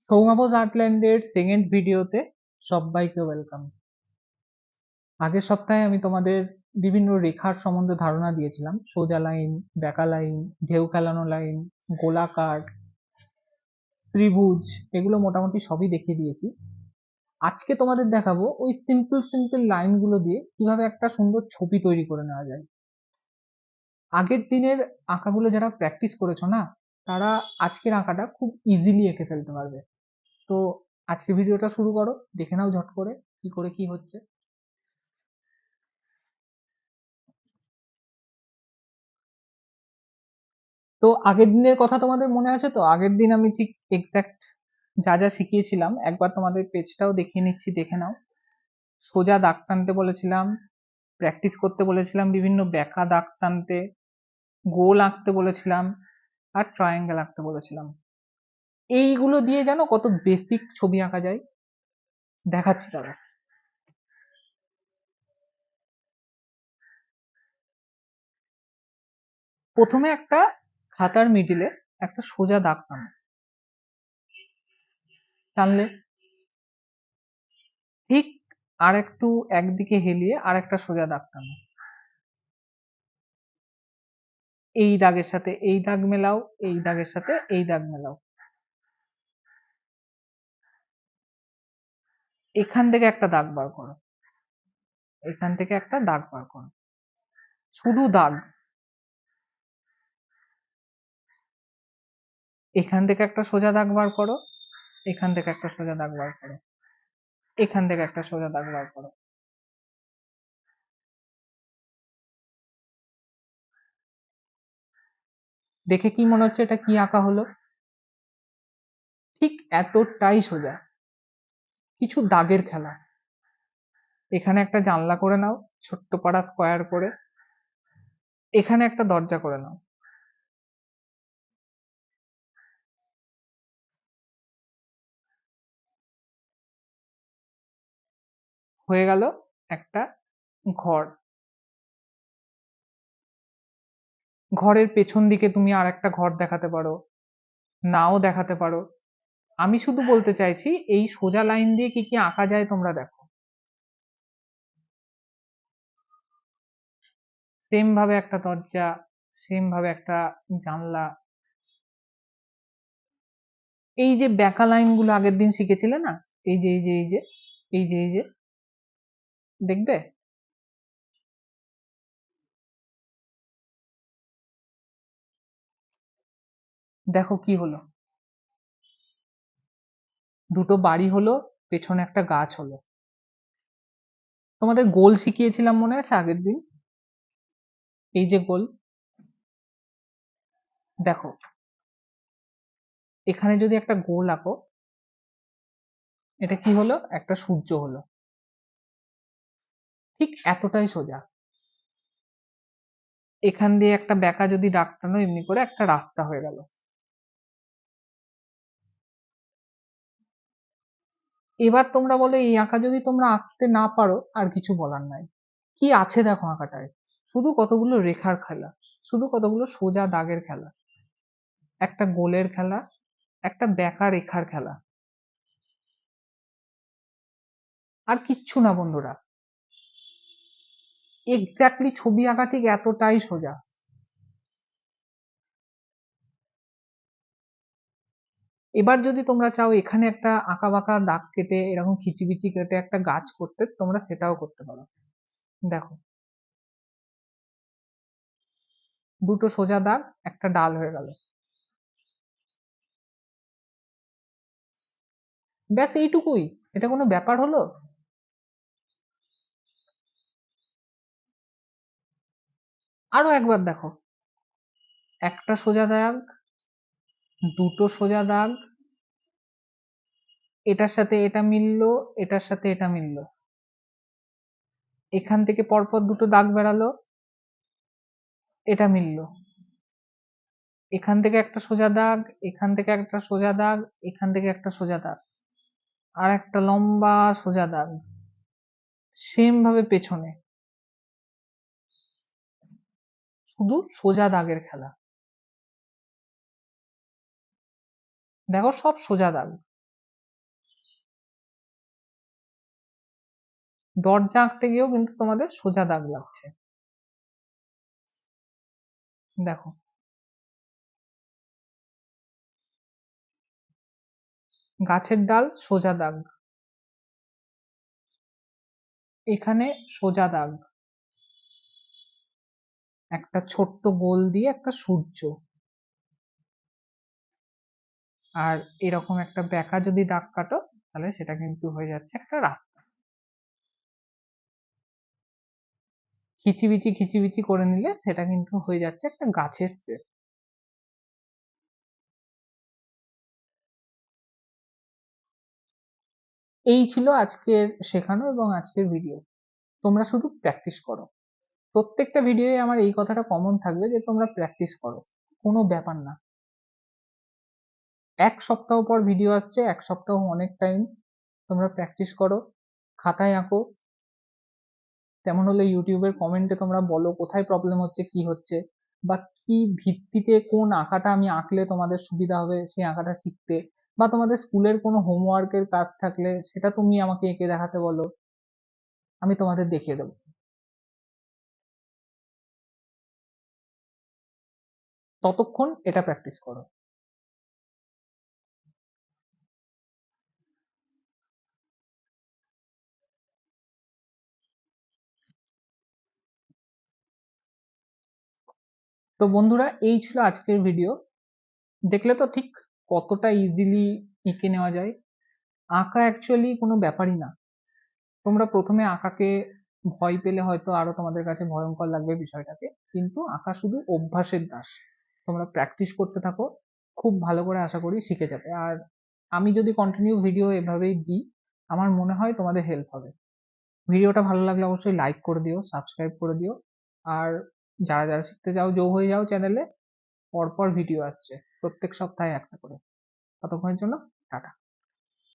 সৌমাবোস আর্টল্যান্ডের second ভিডিওতে সবাইকে welcome. আগের সপ্তাহে আমি তোমাদের বিভিন্ন রেখার সম্বন্ধে ধারণা দিয়েছিলাম। সোজা লাইন, বেঁকা লাইন, ঢেউ খেলানো লাইন, গোলাকার, ত্রিভুজ, এগুলো মোটামুটি সবই দেখিয়ে দিয়েছি। আজকে তোমাদের দেখাবো ওই সিম্পল সিম্পল লাইনগুলো দিয়ে কিভাবে একটা সুন্দর ছবি তৈরি করে নেওয়া যায়। আগের দিনের আঁকাগুলো যারা প্র্যাকটিস করেছো না, তারা আজকের আঁকাটা খুব ইজিলি এঁকে ফেলতে পারবে। তো আজকে ভিডিওটা শুরু করো, দেখে নাও ঝট করে কি হচ্ছে। তো আগের দিনের কথা তোমাদের মনে আছে তো? আগের দিন আমি ঠিক এক্সাক্ট যা যা শিখিয়েছিলাম একবার তোমাদের পেজটাও দেখিয়ে নিচ্ছি, দেখে নাও। সোজা দাগ টানতে বলেছিলাম, প্র্যাকটিস করতে বলেছিলাম বিভিন্ন বেঁকা দাগ টানতে, গোল আঁকতে বলেছিলাম, আর ট্রায়াঙ্গেল আঁকতে বলেছিলাম। এইগুলো দিয়ে জানো কত বেসিক ছবি আঁকা যায়? দেখাচ্ছি তারা। প্রথমে একটা খাতার মিডিলে একটা সোজা দাগ টানো, টানলে ঠিক আর একটু একদিকে হেলিয়ে আর একটা সোজা দাগ টানো, এই দাগের সাথে এই দাগ মেলাও, এই দাগের সাথে এই দাগ মেলাও, এখান থেকে একটা দাগ বার করো, এখান থেকে একটা দাগ বার করো, শুধু দাগ। এখান থেকে একটা সোজা দাগ বার করো, এখান থেকে একটা সোজা দাগ বার করো, এখান থেকে একটা সোজা দাগ বার করো। দেখে কি মনে হচ্ছে এটা কি আঁকা হলো? ঠিক এতটাই সোজা, কিছু দাগের খেলা। এখানে একটা জানলা করে নাও, ছোট্ট পাড়া স্কোয়ার করে, এখানে একটা দরজা করে নাও, হয়ে গেল একটা ঘর। ঘরের পেছন দিকে তুমি আর একটা ঘর দেখাতে পারো, নাও দেখাতে পারো। আমি শুধু বলতে চাইছি এই সোজা লাইন দিয়ে কি কি আঁকা যায় তোমরা দেখো। সেম ভাবে একটা দরজা, সেম ভাবে একটা জানলা। এই যে বেঁকা লাইন গুলো আগের দিন শিখেছিলে না, এই যে এই যে এই যে এই যে এই যে, দেখবে? দেখো কি হলো, দুটো বাড়ি হলো, পেছনে একটা গাছ হলো। তোমাদের গোল শিখিয়েছিলাম মনে আছে আগের দিন? এই যে গোল, দেখো এখানে যদি একটা গোল আঁকো, এটা কি হলো? একটা সূর্য হলো। ঠিক এতটাই সোজা। এখান দিয়ে একটা বেঁকা যদি দাগ টানো, এমনি করে একটা রাস্তা হয়ে গেল। এবার তোমরা বলো এই আঁকা যদি তোমরা আঁকতে না পারো, আর কিছু বলার নাই। কি আছে দেখো আঁকাটায়, শুধু কতগুলো রেখার খেলা, শুধু কতগুলো সোজা দাগের খেলা, একটা গোলের খেলা, একটা বেঁকা রেখার খেলা, আর কিচ্ছু না বন্ধুরা। এক্স্যাক্টলি ছবি আঁকা ঠিক এতটাই সোজা। এবার যদি তোমরা চাও এখানে একটা আঁকা বাঁকা দাগ কেটে এরকম খিচিবিচি কেটে একটা গাছ করতে, তোমরা সেটাও করতে পারো। দেখো, দুটো সোজা দাগ, একটা ডাল হয়ে গেল। ব্যাস এইটুকুই, এটা কোনো ব্যাপার হলো? আরো একবার দেখো, একটা সোজা দাগ, দুটো সোজা দাগ, এটার সাথে এটা মিললো, এটার সাথে এটা মিললো, এখান থেকে পরপর দুটো দাগ বেরালো, এটা মিললো, এখান থেকে একটা সোজা দাগ, এখান থেকে একটা সোজা দাগ, এখান থেকে একটা সোজা দাগ, আর একটা লম্বা সোজা দাগ, সেম ভাবে পেছনে, শুধু সোজা দাগের খেলা। দেখো সব সোজা দাগ। দরজা আঁকতে গিয়েও কিন্তু তোমাদের সোজা দাগ লাগছে। দেখো, গাছের ডাল সোজা দাগ, এখানে সোজা দাগ, একটা ছোট্ট গোল দিয়ে একটা সূর্য, আর এরকম একটা বেঁকা যদি দাগ কাটো তাহলে সেটা কিন্তু হয়ে যাচ্ছে একটা রাস্তা। খিচিবিচি খিচিবিচি করে নিলে সেটা কিন্তু হয়ে যাচ্ছে একটা গাছের শেপ। এই ছিল আজকের শেখানো এবং আজকের ভিডিও। তোমরা শুধু প্র্যাকটিস করো। প্রত্যেকটা ভিডিওয়ে আমার এই কথাটা কমন থাকবে যে তোমরা প্র্যাকটিস করো, কোনো ব্যাপার না। 1 সপ্তাহ পর ভিডিও আসছে, 1 সপ্তাহ অনেক টাইম। তোমরা প্র্যাকটিস করো, খাতায় আঁকো, তেমন হলে ইউটিউবের কমেন্টে তোমরা বলো কোথায় প্রবলেম হচ্ছে, কি হচ্ছে, বা কি ভিত্তিতে কোন আঁকাটা আমি আঁকলে তোমাদের সুবিধা হবে সেই আঁকাটা শিখতে, বা তোমাদের স্কুলের কোনো হোমওয়ার্কের কাজ থাকলে সেটা তুমি আমাকে এঁকে দেখাতে বলো, আমি তোমাদের দেখিয়ে দেবো। ততক্ষণ এটা প্র্যাকটিস করো। তো বন্ধুরা, এই ছিল আজকের ভিডিও। দেখলে তো ঠিক কতটা ইজিলি এঁকে নেওয়া যায়। আঁকা অ্যাকচুয়ালি কোনো ব্যাপারই না। তোমরা প্রথমে আঁকাকে ভয় পেলে হয়তো আরো তোমাদের কাছে ভয়ঙ্কর লাগবে বিষয়টাকে, কিন্তু আঁকা শুধু অভ্যাসের দাস। তোমরা প্র্যাকটিস করতে থাকো, খুব ভালো করে আশা করি শিখে যাবে। আর আমি যদি কন্টিনিউ ভিডিও এভাবেই দিই, আমার মনে হয় তোমাদের হেল্প হবে। ভিডিওটা ভালো লাগলে অবশ্যই লাইক করে দিও, সাবস্ক্রাইব করে দিও। আর যারা যারা শিখতে চাও যোগ হয়ে যাও চ্যানেলে, পরপর ভিডিও আসছে প্রত্যেক সপ্তাহে একটা করে। ততক্ষণের জন্য টাটা।